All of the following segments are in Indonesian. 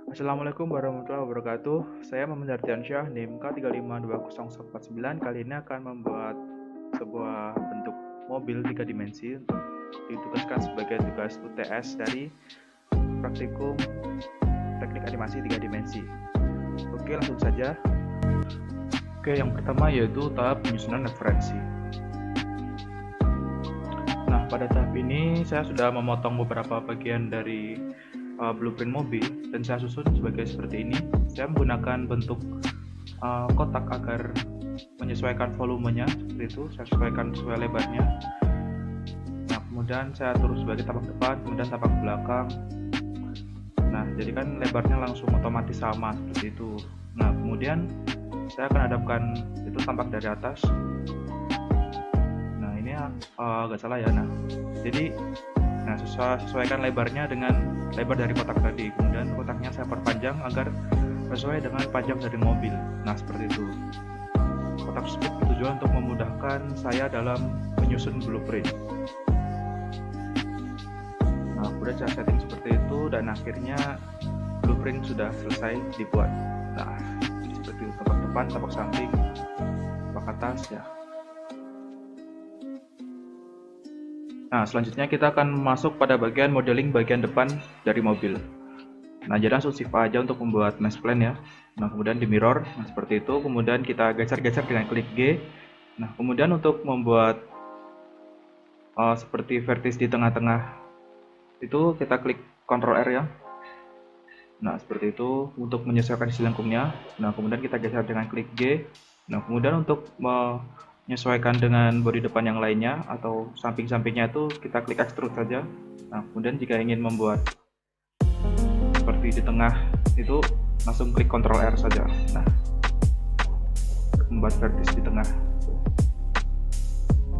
Assalamualaikum warahmatullahi wabarakatuh. Saya Muhammad Ardiansyah, NIM K352049. Kali ini akan membuat sebuah bentuk mobil 3 dimensi untuk ditugaskan sebagai tugas UTS dari praktikum teknik animasi 3 dimensi. Oke, langsung saja. Oke, yang pertama yaitu tahap penyusunan referensi. Nah, pada tahap ini saya sudah memotong beberapa bagian dari blueprint mobil dan saya susun seperti ini. Saya menggunakan bentuk kotak agar menyesuaikan volumenya seperti itu. Saya sesuaikan sesuai lebarnya. Nah, kemudian saya atur sebagai tapak depan, kemudian tapak belakang. Nah, jadi kan lebarnya langsung otomatis sama seperti itu. Nah, kemudian saya akan hadapkan itu tampak dari atas. Nah, ini agak salah ya. Nah, jadi sesuaikan lebarnya dengan lebar dari kotak tadi. Kemudian kotaknya saya perpanjang agar sesuai dengan panjang dari mobil. Nah, seperti itu. Kotak tersebut bertujuan untuk memudahkan saya dalam menyusun blueprint. Nah, kemudian saya setting seperti itu dan akhirnya blueprint sudah selesai dibuat. Nah, seperti itu, tapak depan, tapak samping, tapak atas ya. Nah, selanjutnya kita akan masuk pada bagian modeling bagian depan dari mobil. Nah, jadi langsung shift aja untuk membuat master plan ya. Nah, kemudian di mirror, nah seperti itu. Kemudian kita geser-geser dengan klik G. Nah, kemudian untuk membuat seperti vertis di tengah-tengah itu kita klik Ctrl R ya. Nah, seperti itu untuk menyesuaikan isi lengkungnya. Nah, kemudian kita geser dengan klik G. Nah, kemudian untuk menyesuaikan dengan bodi depan yang lainnya atau samping-sampingnya itu kita klik extrude saja. Nah, kemudian jika ingin membuat seperti di tengah itu langsung klik Ctrl R saja. Nah, membuat vertis di tengah.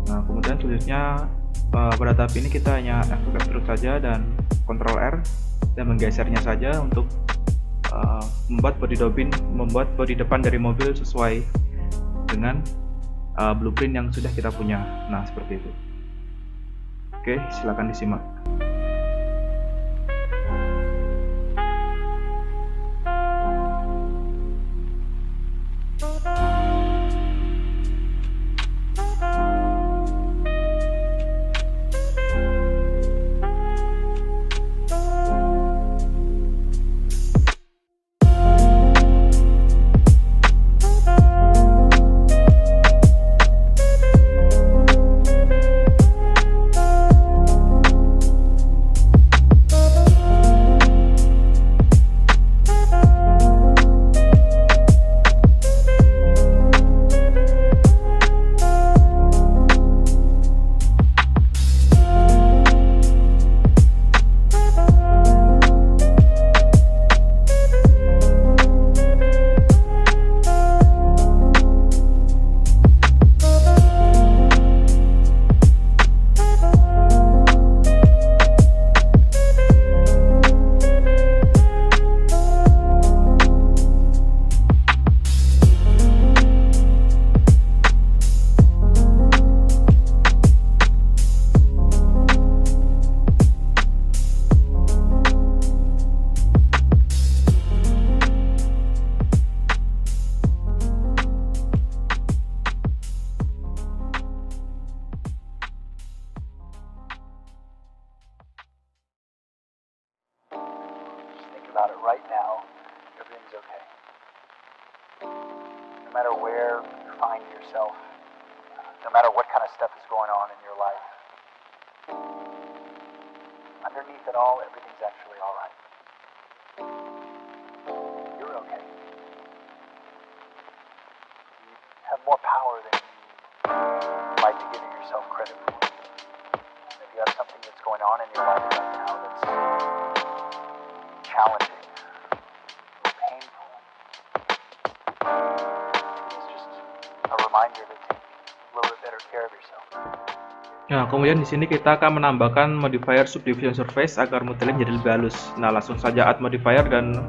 Nah, kemudian selanjutnya pada tahap ini kita hanya extrude saja dan Ctrl R dan menggesernya saja untuk membuat bodi depan dari mobil sesuai dengan blueprint yang sudah kita punya. Nah, seperti itu. Oke, silakan disimak. About it right now, everything's okay. No matter where you find yourself, no matter what kind of stuff is going on in your life, underneath it all, everything's actually all right. You're okay. You have more power than you might be giving yourself credit for. And if you have something that's going on in your life right now that's challenging or painful, it's just a reminder to take a little bit better care of yourself. Nah, kemudian di sini kita akan menambahkan modifier subdivision surface agar modelnya menjadi lebih halus. Nah, langsung saja add modifier dan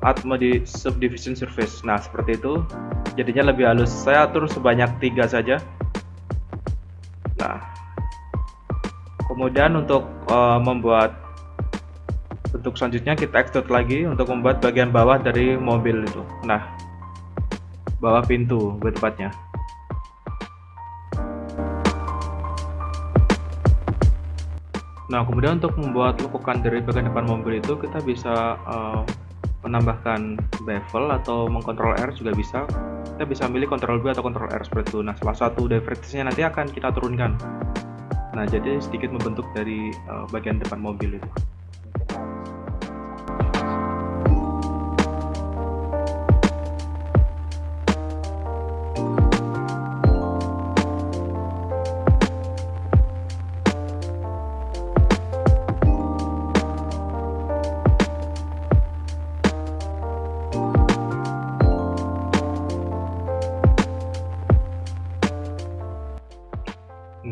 add subdivision surface. Nah, seperti itu. Jadinya lebih halus. Saya atur sebanyak 3 saja. Nah, kemudian untuk membuat Bentuk selanjutnya kita extrude lagi untuk membuat bagian bawah dari mobil itu. Nah, bawah pintu lebih tepatnya. Nah, kemudian untuk membuat lekukan dari bagian depan mobil itu kita bisa menambahkan bevel atau mengkontrol R juga bisa. Kita bisa milih Ctrl B atau Ctrl R seperti itu. Nah, salah satu dari vertisnya nanti akan kita turunkan. Nah, jadi sedikit membentuk dari bagian depan mobil itu.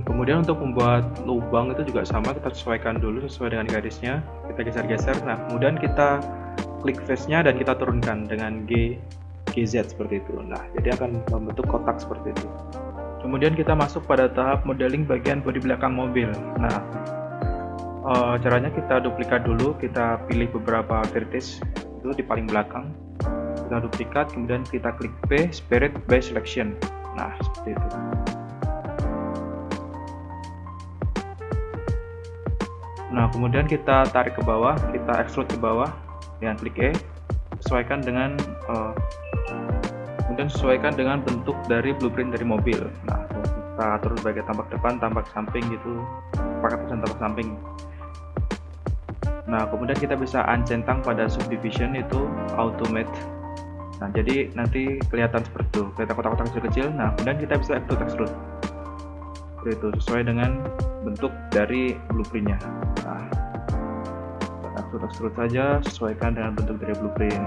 Kemudian untuk membuat lubang itu juga sama, kita sesuaikan dulu sesuai dengan garisnya, kita geser-geser. Nah, kemudian kita klik face-nya dan kita turunkan dengan GZ seperti itu. Nah, jadi akan membentuk kotak seperti itu. Kemudian kita masuk pada tahap modeling bagian bodi belakang mobil. Nah, caranya kita duplikat dulu, kita pilih beberapa vertex itu di paling belakang, kita duplikat, kemudian kita klik P, Spirit by Selection. Nah, seperti itu. Nah, kemudian kita tarik ke bawah, kita extrude ke bawah dengan klik E, sesuaikan dengan kemudian sesuaikan dengan bentuk dari blueprint dari mobil. Nah, kita atur bagian tampak depan, tampak samping gitu, pakai tulisan tampak samping. Nah, kemudian kita bisa uncentang pada subdivision itu automate. Nah, jadi nanti kelihatan seperti itu, kelihatan kotak-kotak kecil-kecil. Nah, kemudian kita bisa extrude seperti itu, sesuai dengan bentuk dari blueprintnya. Nah, extrude saja, sesuaikan dengan bentuk dari blueprint.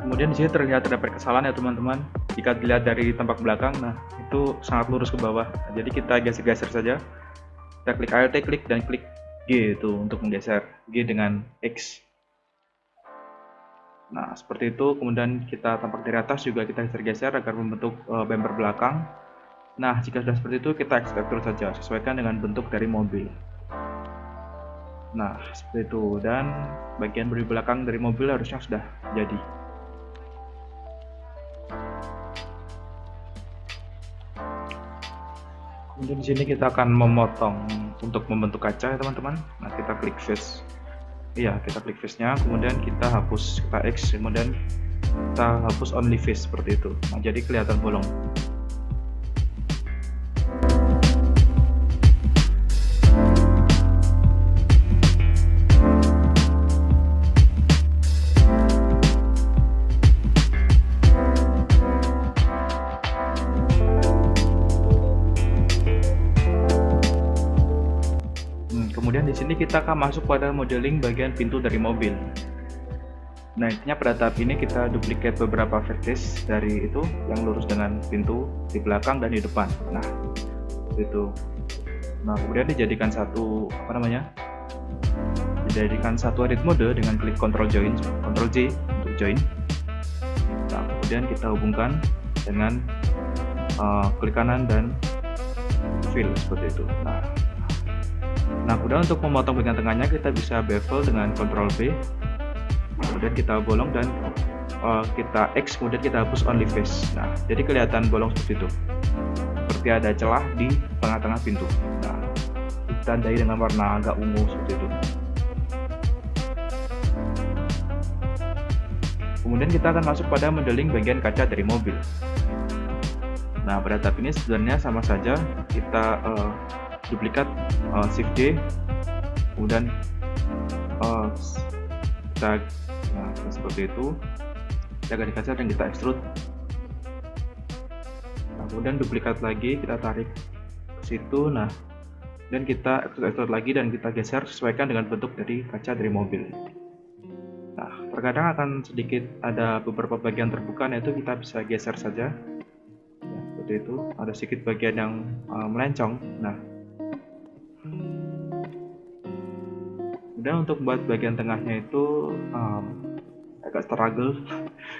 Kemudian di sini terlihat ada kesalahan ya teman-teman. Jika dilihat dari tampak belakang, nah itu sangat lurus ke bawah. Nah, jadi kita geser-geser saja. Kita klik Alt, klik dan klik G itu untuk menggeser, G dengan X. Nah, seperti itu. Kemudian kita tampak dari atas juga kita geser-geser agar membentuk bumper belakang. Nah, jika sudah seperti itu, kita extrude saja, sesuaikan dengan bentuk dari mobil. Nah, seperti itu. Dan bagian bodi belakang dari mobil harusnya sudah jadi. Kemudian di sini kita akan memotong untuk membentuk kaca ya teman-teman. Nah, kita klik face. Iya, kita klik face-nya, kemudian kita hapus, kita X, kemudian kita hapus only face seperti itu. Nah, jadi kelihatan bolong. Kemudian di sini kita akan masuk pada modeling bagian pintu dari mobil. Nah, intinya pada tahap ini kita duplicate beberapa vertex dari itu yang lurus dengan pintu di belakang dan di depan. Nah, itu. Nah, kemudian dijadikan satu dijadikan satu edit mode dengan klik Ctrl J untuk join. Nah, kemudian kita hubungkan dengan klik kanan dan fill seperti itu. Nah, kemudian untuk memotong bagian tengahnya kita bisa bevel dengan Ctrl B, kemudian kita bolong dan kita X, kemudian kita hapus only face. Nah, jadi kelihatan bolong seperti itu, seperti ada celah di tengah-tengah pintu. Nah, ditandai dengan warna agak ungu seperti itu. Kemudian kita akan masuk pada modeling bagian kaca dari mobil. Nah, pada tahap ini sebenarnya sama saja, kita duplikat Shift D, kemudian kita seperti itu, kita ganti dan kita extrude. Nah, kemudian duplikat lagi, kita tarik ke situ. Nah, dan kita extrude lagi dan kita geser sesuaikan dengan bentuk dari kaca dari mobil. Nah, terkadang akan sedikit ada beberapa bagian terbuka, yaitu kita bisa geser saja. Ya, seperti itu. Ada sedikit bagian yang melencong. Nah, kemudian untuk buat bagian tengahnya itu agak struggle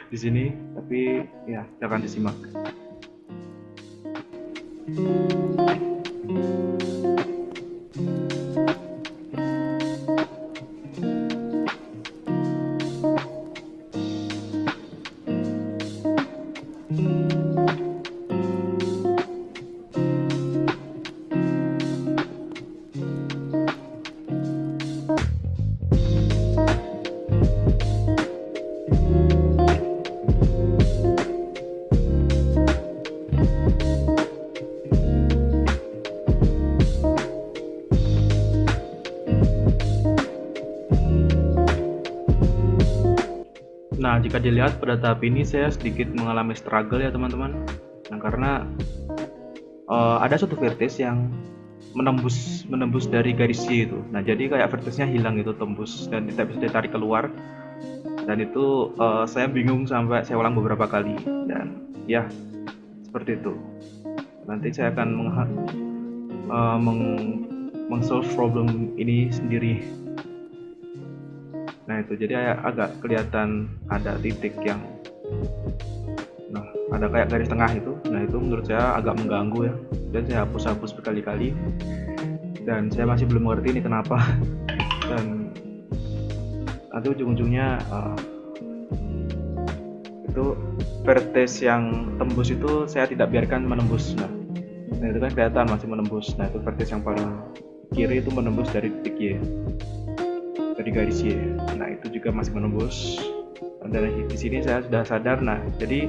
di sini, tapi ya silakan disimak. Nah, jika dilihat pada tahap ini saya sedikit mengalami struggle ya teman-teman. Nah, karena ada suatu vertex yang menembus dari garis Y itu. Nah, jadi kayak vertexnya hilang itu, tembus dan tidak bisa ditarik keluar. Dan itu saya bingung sampai saya ulang beberapa kali. Dan ya seperti itu. Nanti saya akan meng-solve problem ini sendiri. Nah itu jadi agak kelihatan ada titik yang ada kayak garis tengah itu. Nah itu menurut saya agak mengganggu ya, dan saya hapus berkali-kali dan saya masih belum mengerti ini kenapa. Dan nanti ujung-ujungnya itu vertex yang tembus itu saya tidak biarkan menembus. Nah itu kan kelihatan masih menembus. Nah itu vertex yang paling kiri itu menembus dari titik Y, dari garis Y. Nah itu juga masih menembus. Dan di sini saya sudah sadar. Nah jadi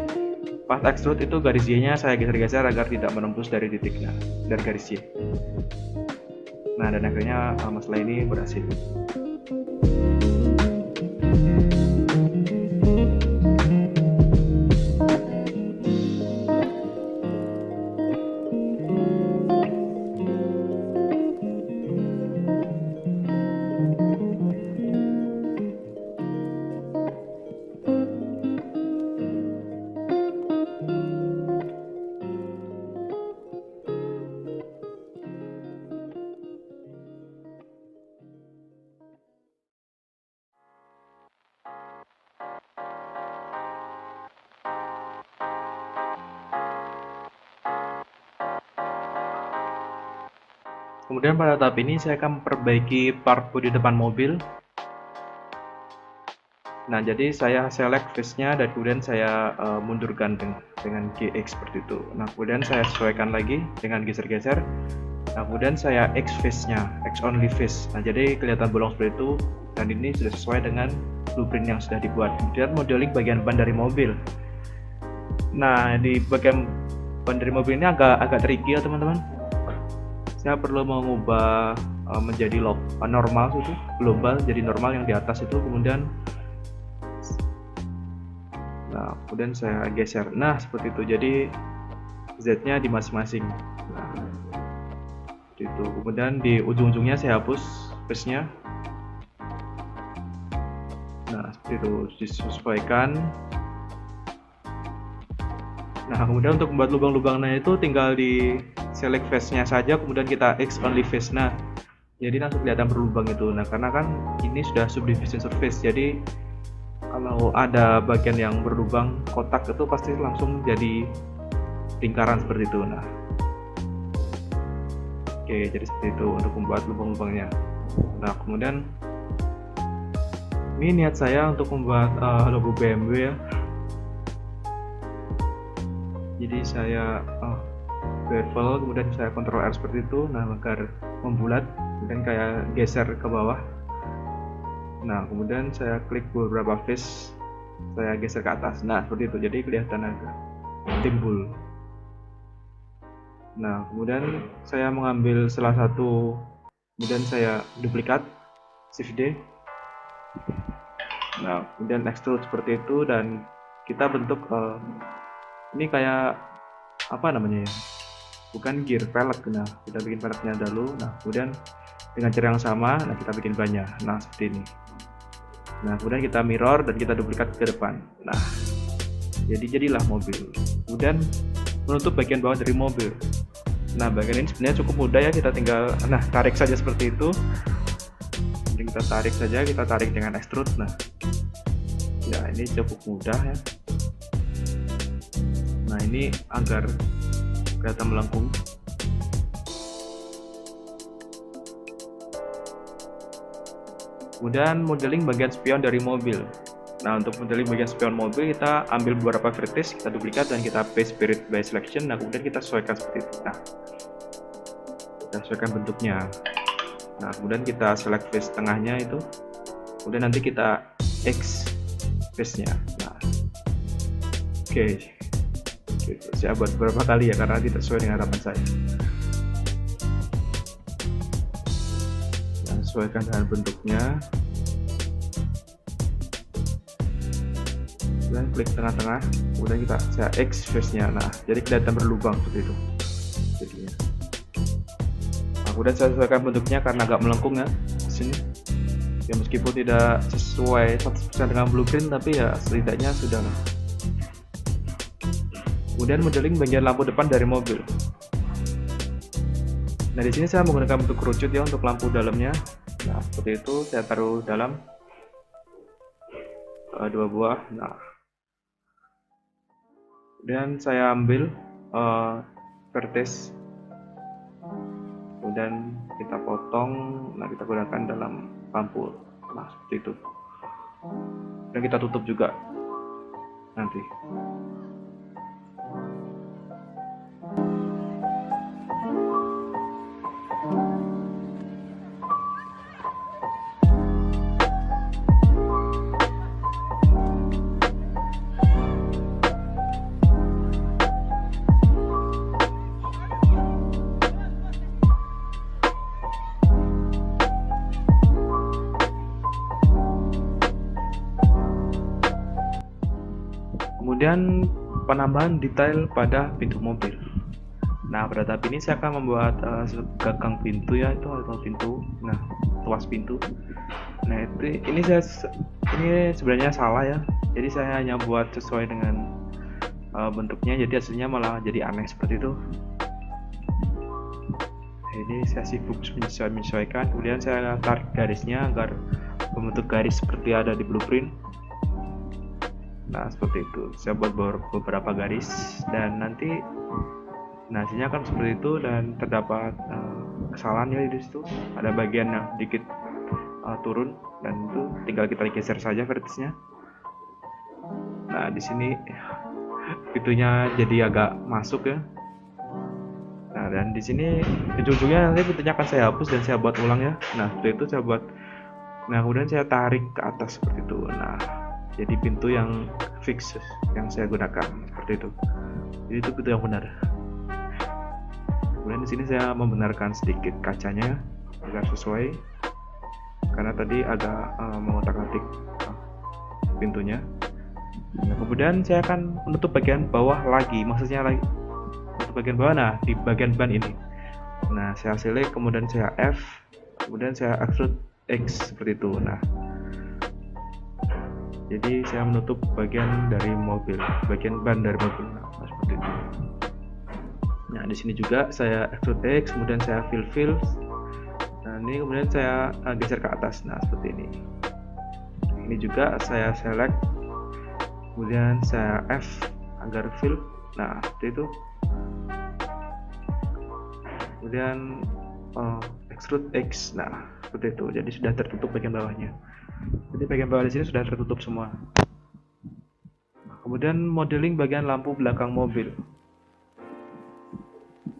pas extrude itu garis Y-nya saya geser-geser agar tidak menembus dari titiknya, dari garis Y. Nah dan akhirnya masalah ini berhasil. Kemudian pada tahap ini saya akan memperbaiki part bodi depan mobil. Nah jadi saya select face-nya dan kemudian saya mundurkan dengan GX seperti itu. Nah kemudian saya sesuaikan lagi dengan geser-geser. Nah kemudian saya X face-nya, X only face. Nah jadi kelihatan bolong seperti itu, dan ini sudah sesuai dengan blueprint yang sudah dibuat. Kemudian modeling bagian ban dari mobil. Nah di bagian ban dari mobil ini agak tricky ya teman-teman. Saya perlu mengubah menjadi normal itu, global jadi normal yang di atas itu, kemudian saya geser. Nah seperti itu, jadi Z-nya di masing-masing. Nah seperti itu. Kemudian di ujung-ujungnya saya hapus face-nya. Nah seperti itu, disesuaikan. Nah kemudian untuk membuat lubang-lubangnya itu tinggal di select face-nya saja, kemudian kita X only face. Nah jadi langsung kelihatan berlubang itu. Nah karena kan ini sudah subdivision surface, jadi kalau ada bagian yang berlubang kotak itu pasti langsung jadi lingkaran seperti itu. Nah oke, jadi seperti itu untuk membuat lubang-lubangnya. Nah kemudian ini niat saya untuk membuat logo BMW ya. Jadi saya bevel, kemudian saya Ctrl R seperti itu. Nah agar membulat, kemudian kayak geser ke bawah. Nah kemudian saya klik beberapa face, saya geser ke atas. Nah seperti itu, jadi kelihatan agak timbul. Nah kemudian saya mengambil salah satu, kemudian saya duplikat, Shift D. Nah kemudian extrude seperti itu, dan kita bentuk ini kayak apa namanya ya, bukan gear, pelek. Nah kita bikin peleknya dulu. Nah kemudian dengan cara yang sama, nah kita bikin bannya. Nah seperti ini. Nah kemudian kita mirror dan kita duplikat ke depan. Nah jadilah mobil. Kemudian menutup bagian bawah dari mobil. Nah bagian ini sebenarnya cukup mudah ya, kita tinggal tarik saja seperti itu. Jadi kita tarik saja, kita tarik dengan extrude. Nah ya ini cukup mudah ya. Nah ini agar kelihatan melengkung. Kemudian modeling bagian spion dari mobil. Nah, untuk modeling bagian spion mobil, kita ambil beberapa vertex, kita duplikat dan kita paste spirit by selection. Nah, kemudian kita sesuaikan seperti itu. Nah, kita sesuaikan bentuknya. Nah, kemudian kita select face tengahnya itu. Kemudian nanti kita X face-nya. Nah, oke. Saya buat beberapa kali ya karena tidak sesuai dengan harapan saya. Nah, sesuaikan dengan bentuknya. Kemudian klik tengah-tengah, kemudian saya X face-nya. Nah, jadi kelihatan berlubang seperti itu jadinya. Nah, kemudian saya sesuaikan bentuknya karena agak melengkung ya di sini. Ya meskipun tidak sesuai 100% dengan blueprint, tapi ya setidaknya sudah lah. Kemudian modeling bagian lampu depan dari mobil. Nah, di sini saya menggunakan bentuk kerucut ya untuk lampu dalamnya. Nah, seperti itu saya taruh dalam 2 buah. Nah, kemudian saya ambil vertex, kemudian kita potong. Nah, kita gunakan dalam lampu. Nah, seperti itu. Dan kita tutup juga nanti. Kemudian penambahan detail pada pintu mobil. Nah, pada tahap ini saya akan membuat gagang pintu ya, itu atau pintu. Nah, tuas pintu. Nah, ini sebenarnya salah ya. Jadi saya hanya buat sesuai dengan bentuknya, jadi hasilnya malah jadi aneh seperti itu. Ini saya sibuk menyesuaikan. Kemudian saya tarik garisnya agar membentuk garis seperti ada di blueprint. Nah, seperti itu. Saya buat beberapa garis dan nanti hasilnya akan seperti itu, dan terdapat kesalahan ya di situ. Ada bagian yang sedikit turun dan itu tinggal kita geser saja vertexnya. Nah, di sini pintunya jadi agak masuk ya. Nah, dan di sini ujung-ujungnya nanti pintunya akan saya hapus dan saya buat ulang ya. Nah, seperti itu saya buat. Nah, kemudian saya tarik ke atas seperti itu. Nah, jadi pintu yang fix yang saya gunakan seperti itu. Jadi itu pintu yang benar. Kemudian di sini saya membenarkan sedikit kacanya agar sesuai, karena tadi agak mengotak-atik pintunya. Nah, kemudian saya akan menutup bagian bawah lagi, maksudnya lagi untuk bagian bawah. Nah, di bagian ban ini. Nah, saya select, kemudian saya F, kemudian saya extrude X seperti itu. Nah, jadi saya menutup bagian dari mobil, bagian ban dari mobil. Nah, seperti itu. Nah, di sini juga saya extrude X, kemudian saya fill. Nah, ini kemudian saya geser ke atas. Nah, seperti ini. Ini juga saya select, kemudian saya F agar fill. Nah, seperti itu. Kemudian extrude X. Nah, seperti itu. Jadi sudah tertutup bagian bawahnya. Jadi bagian bawah di sini sudah tertutup semua. Kemudian modeling bagian lampu belakang mobil.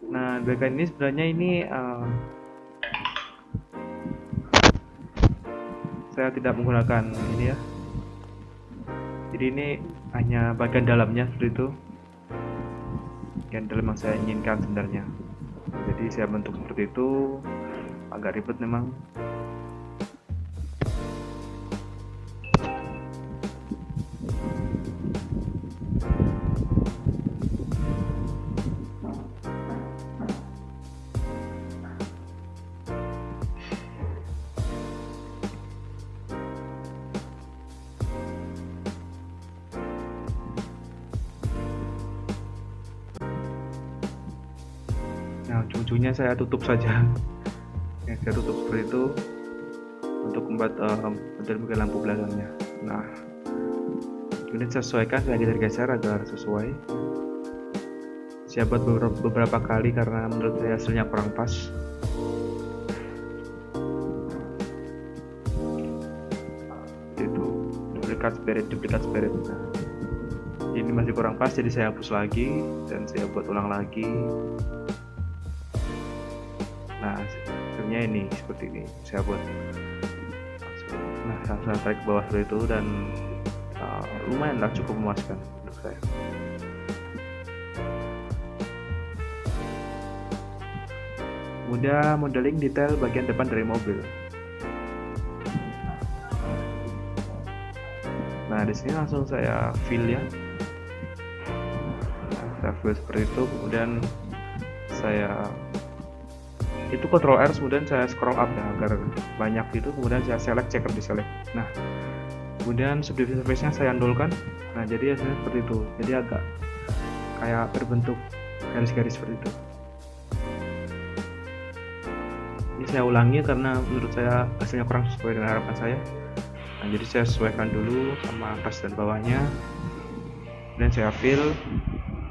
Nah, bagian ini sebenarnya saya tidak menggunakan ini ya. Jadi ini hanya bagian dalamnya seperti itu. Bagian dalam yang saya inginkan sebenarnya. Jadi saya bentuk seperti itu, agak ribet memang. Nah, ujung-ujungnya saya tutup saja. Ya, saya tutup seperti itu untuk membuat model lampu belakangnya. Nah, kemudian saya sesuaikan, saya geser-geser agar sesuai. Saya buat beberapa kali karena menurut saya hasilnya kurang pas. Itu duplikat spirit. Nah, ini masih kurang pas, jadi saya hapus lagi dan saya buat ulang lagi. Nah, hasilnya ini seperti ini. Saya buat. Nah, saya tarik ke bawah seperti itu dan lumayan lah, cukup memuaskan untuk saya. Kemudian modeling detail bagian depan dari mobil. Nah, di sini langsung saya fill ya. Nah, saya fill seperti itu, kemudian saya itu Ctrl R, kemudian saya scroll up ya agar banyak itu, kemudian saya select checker di select. Nah, kemudian subdivision surface-nya saya andolkan. Nah, jadi hasilnya seperti itu. Jadi agak kayak terbentuk garis-garis seperti itu. Ini saya ulangi karena menurut saya hasilnya kurang sesuai dengan harapan saya. Nah, jadi saya sesuaikan dulu sama atas dan bawahnya, kemudian saya fill,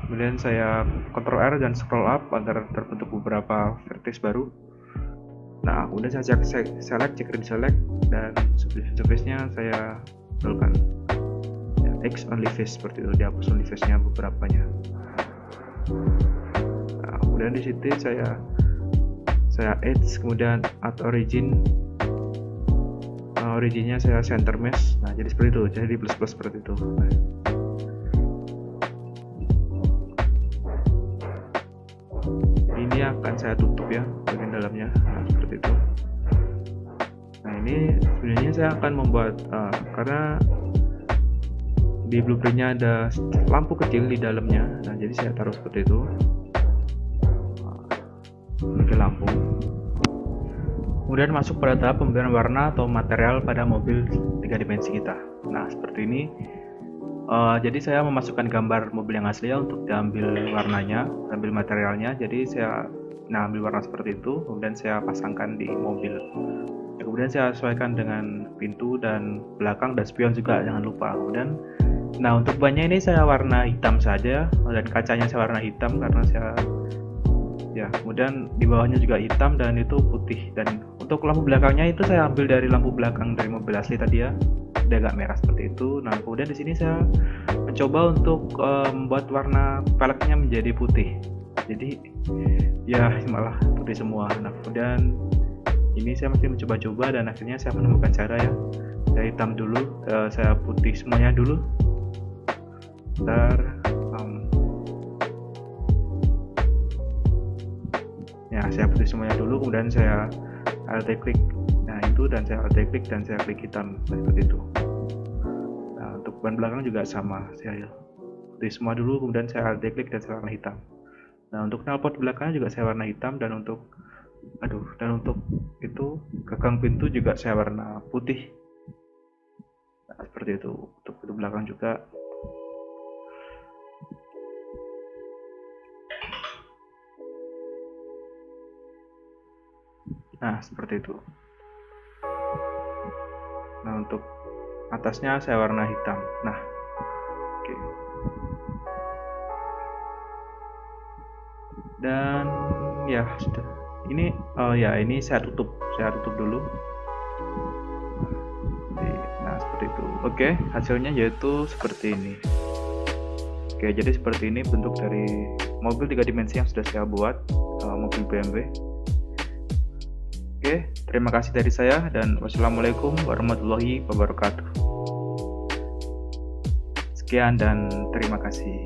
kemudian saya Ctrl R dan scroll up agar terbentuk beberapa vertex baru. Nah, kemudian saya select checker di select dan surface-nya saya andolkan ya, X only face seperti itu, dihapus only face-nya beberapanya. Nah, kemudian di situ saya edge, kemudian add origin. Originnya saya center mesh. Nah, jadi seperti itu, jadi di plus seperti itu. Nah, ini akan saya tutup ya bagian dalamnya. Nah, seperti itu. Nah, ini sebenarnya saya akan membuat karena di blueprintnya ada lampu kecil di dalamnya. Nah, jadi saya taruh seperti itu. Pakai lampu. Kemudian masuk pada tahap pemberian warna atau material pada mobil 3 dimensi kita. Nah, seperti ini. Jadi saya memasukkan gambar mobil yang asli ya untuk diambil warnanya, ambil materialnya. Jadi saya ambil warna seperti itu, kemudian saya pasangkan di mobil. Ya, kemudian saya sesuaikan dengan pintu dan belakang dan spion juga, jangan lupa. Kemudian, nah untuk bannya ini saya warna hitam saja dan kacanya saya warna hitam karena saya ya, kemudian di bawahnya juga hitam dan itu putih. Dan untuk lampu belakangnya itu saya ambil dari lampu belakang dari mobil asli tadi ya, dia agak merah seperti itu. Nah, kemudian di sini saya mencoba untuk membuat warna velgnya menjadi putih. Jadi ya malah putih semua. Nah, kemudian ini saya masih mencoba-coba dan akhirnya saya menemukan cara ya. Saya hitam dulu, saya putih semuanya dulu. Ya, saya putih semuanya dulu, kemudian saya alt klik. Nah, itu dan saya alt klik dan saya klik hitam seperti itu. Nah, untuk ban belakang juga sama, saya putih semua dulu, kemudian saya alt klik dan saya warna hitam. Nah, untuk knalpot belakangnya juga saya warna hitam dan untuk itu gagang pintu juga saya warna putih. Nah, seperti itu. Untuk pintu belakang juga. Nah, seperti itu. Nah, untuk atasnya saya warna hitam. Nah, oke. Dan ya sudah. Ini ini saya tutup dulu. Nah, seperti itu. Oke, hasilnya yaitu seperti ini. Oke, jadi seperti ini bentuk dari mobil 3 dimensi yang sudah saya buat, mobil BMW. Oke, terima kasih dari saya dan wassalamualaikum warahmatullahi wabarakatuh. Sekian dan terima kasih.